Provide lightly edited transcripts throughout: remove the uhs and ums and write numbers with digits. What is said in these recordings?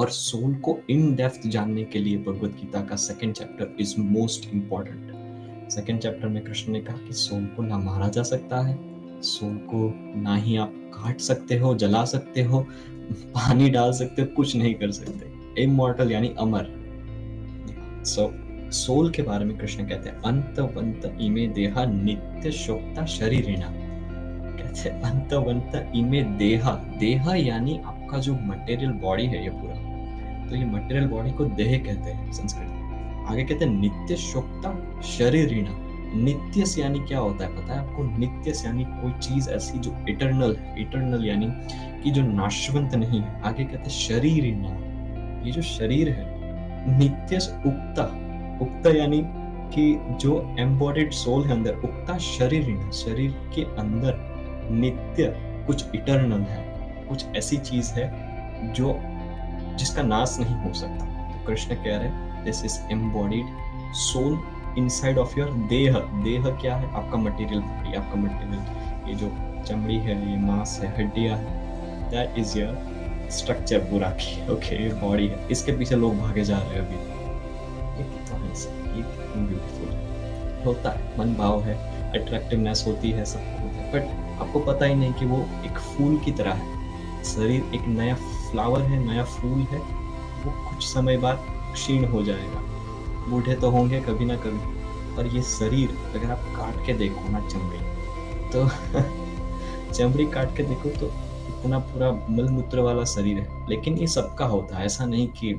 और सोल को in depth जानने के लिए भगवत गीता का second chapter is most important. Second chapter में कृष्ण ने कहा कि सोल को ना मारा जा सकता है, सोल को ना ही आप काट सकते हो, जला सकते हो, पानी डाल सकते हो, कुछ नहीं कर सकते। इमॉर्टल यानी अमर। सोल के बारे में कृष्ण कहते हैं अंतवंत इमे देहा नित्य शोक्ता शरीरिणा। कहते हैं अंतवंत इमे देहा, देहा यानी आपका जो मटेरियल बॉडी है ये पूरा, तो ये मटेरियल बॉडी को देह कहते हैं संस्कृत में। आगे कहते हैं नित्य शोक्ता शरीरिणा। नित्य से यानी क्या होता है पता है आपको? नित्य से यानी कोई चीज ऐसी जो इटर्नल है, इटर्नल यानी कि जो नाशवंत नहीं है। आगे कहते हैं शरीरिणा, ये जो शरीर है नित्य उक्ता, उक्ता यानी कि जो एम्बॉडीड सोल है अंदर, उक्ता शरीरिणा, शरीर के अंदर नित्य कुछ इटर्नल है, कुछ ऐसी चीज है जो जिसका नाश नहीं हो सकता। तो कृष्ण कह रहे हैं this is embodied soul inside of your deh. देह क्या है? आपका मटेरियल बॉडी, आपका मटेरियल, ये जो चमड़ी है, ये मांस है, हड्डियां है, दैट इज योर स्ट्रक्चर पूरा की, ओके, बॉडी है। इसके पीछे लोग भागे जा रहे हैं अभी। ये कितना है, ये कितना ब्यूटीफुल होता है, मन भाव है, अट्रैक्टिवनेस होती है, सब होता है, बट आपको पता ही नहीं कि वो एक फूल की तरह है। शरीर एक नया फ्लावर है, नया फूल है, वो कुछ समय बाद क्षीण हो जाएगा, बूढ़े तो होंगे कभी ना कभी। पर ये शरीर अगर आप काट के देखो ना चमड़ी, तो चमड़ी काट के देखो तो इतना पूरा मलमूत्र वाला शरीर है। लेकिन ये सबका होता है, ऐसा नहीं कि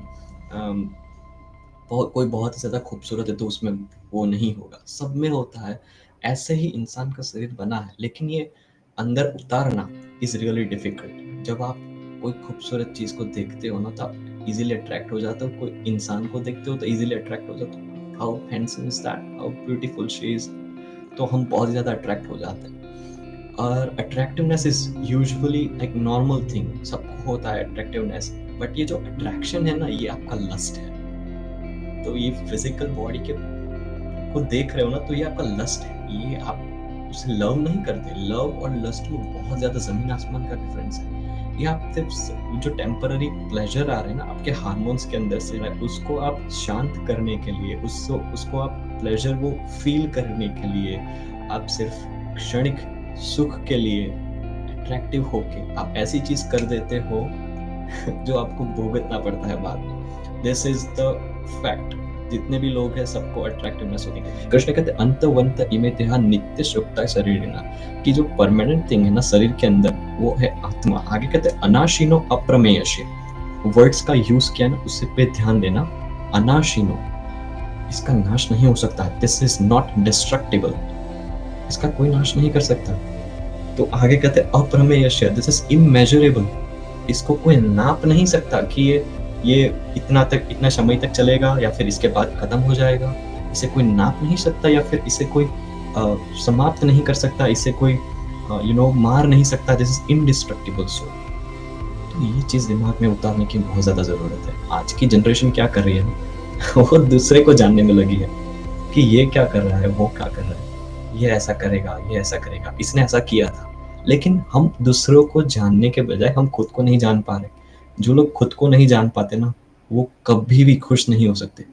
कोई बहुत ही ज्यादा खूबसूरत है तो उसमें वो नहीं होगा, सब में होता है। ऐसे ही इंसान का शरीर बना है, लेकिन ये अंदर उतारना इज रियली डिफिकल्ट। जब आप कोई खूबसूरत चीज को देखते हो ना तो आप इजीली अट्रैक्ट हो जाते हो, कोई इंसान को देखते हो तो इजीली अट्रैक्ट हो जाते हो, how handsome is that, how beautiful she is, तो हम बहुत ज्यादा अट्रैक्ट हो जाते हैं। और अट्रैक्टिवनेस इज यूजुअली एक नॉर्मल थिंग, सबको होता है अट्रैक्टिवनेस, बट ये जो अट्रैक्शन है ना ये आपका लस्ट है। तो ये फिजिकल बॉडी के को देख रहे हो ना तो ये आपका लस्ट है, ये आप उसे लव नहीं करते। लव और लस्ट में बहुत ज्यादा जमीन आसमान का डिफरेंस है। ये आप सिर्फ जो टेम्पररी प्लेजर आ रहे हैं ना आपके हार्मोन्स के अंदर से, उसको आप शांत करने के लिए, उसको आप प्लेजर वो फील करने के लिए, आप सिर्फ क्षणिक सुख के लिए अट्रैक्टिव होके आप ऐसी चीज कर देते हो जो आपको भुगतना पड़ता है बाद में। This is the fact. जितने भी लोग हैं सबको अट्रैक्टिवनेस होती है। कृष्ण कहते अंतवंत इमे देहा नित्य शुक्ता शरीरिणा, कि जो परमानेंट थिंग है ना शरीर के अंदर वो है आत्मा। आगे कहते अनाशीनो अप्रमेयस्य, वर्ड्स का यूज किया ना उससे पे ध्यान देना। अनाशीनो, इसका नाश नहीं हो सकता। दिस इज नॉट डिस्ट्रक्टिबल, इसका कोई नाश नहीं कर सकता। तो आगे कहते अप्रमेयस्य, दिस इज इमेजरेबल, इसको कोई नाप नहीं सकता कि ये इतना समय तक चलेगा या फिर इसके बाद खत्म हो जाएगा। इसे कोई नाप नहीं सकता या फिर इसे कोई समाप्त नहीं कर सकता, इसे कोई मार नहीं सकता। This is indestructible soul. तो ये चीज दिमाग में उतारने की बहुत ज्यादा जरूरत है। आज की जनरेशन क्या कर रही है वो दूसरे को जानने में लगी है कि ये क्या कर रहा है, वो क्या कर रहा है, ये ऐसा करेगा, ये ऐसा करेगा, इसने ऐसा किया था। लेकिन हम दूसरों को जानने के बजाय हम खुद को नहीं जान पा रहे। जो लोग खुद को नहीं जान पाते ना वो कभी भी खुश नहीं हो सकते।